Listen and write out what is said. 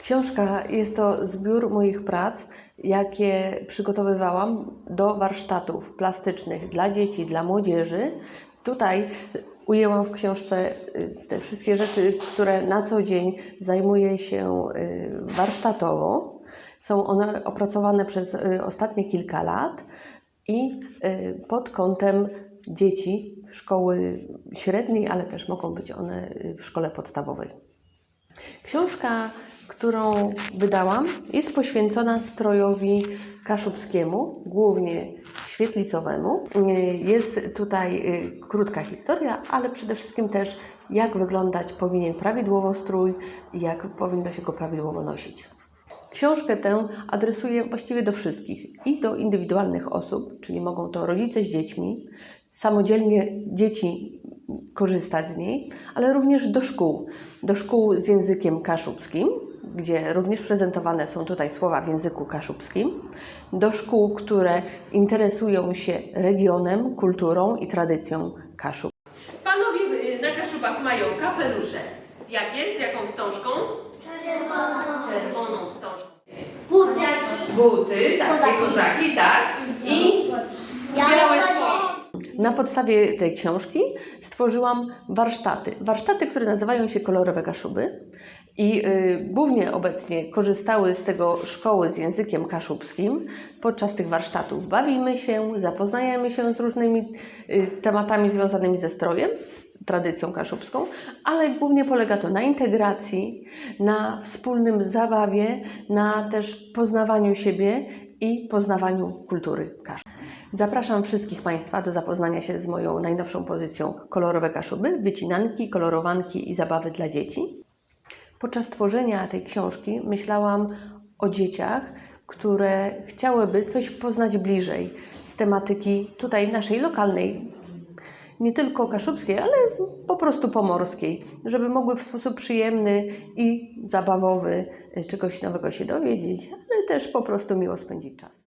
Książka jest to zbiór moich prac, jakie przygotowywałam do warsztatów plastycznych dla dzieci, dla młodzieży. Tutaj ujęłam w książce te wszystkie rzeczy, które na co dzień zajmuję się warsztatowo. Są one opracowane przez ostatnie kilka lat i pod kątem dzieci szkoły średniej, ale też mogą być one w szkole podstawowej. Książka, którą wydałam, jest poświęcona strojowi kaszubskiemu, głównie świetlicowemu. Jest tutaj krótka historia, ale przede wszystkim też jak wyglądać powinien prawidłowo strój i jak powinno się go prawidłowo nosić. Książkę tę adresuję właściwie do wszystkich i do indywidualnych osób, czyli mogą to rodzice z dziećmi, samodzielnie dzieci korzystać z niej, ale również do szkół z językiem kaszubskim, gdzie również prezentowane są tutaj słowa w języku kaszubskim, do szkół, które interesują się regionem, kulturą i tradycją Kaszub. Panowie na Kaszubach mają kapelusze. Jakie? Z jaką wstążką? Czerwoną wstążką. Buty, takie kozaki, tak. I białe spodnie. Na podstawie tej książki stworzyłam warsztaty, które nazywają się Kolorowe Kaszuby i głównie obecnie korzystały z tego szkoły z językiem kaszubskim. Podczas tych warsztatów bawimy się, zapoznajemy się z różnymi tematami związanymi ze strojem, z tradycją kaszubską, ale głównie polega to na integracji, na wspólnym zabawie, na też poznawaniu siebie i poznawaniu kultury Kaszub. Zapraszam wszystkich Państwa do zapoznania się z moją najnowszą pozycją Kolorowe Kaszuby, wycinanki, kolorowanki i zabawy dla dzieci. Podczas tworzenia tej książki myślałam o dzieciach, które chciałyby coś poznać bliżej z tematyki tutaj naszej lokalnej, nie tylko kaszubskiej, ale po prostu pomorskiej, żeby mogły w sposób przyjemny i zabawowy czegoś nowego się dowiedzieć, ale też po prostu miło spędzić czas.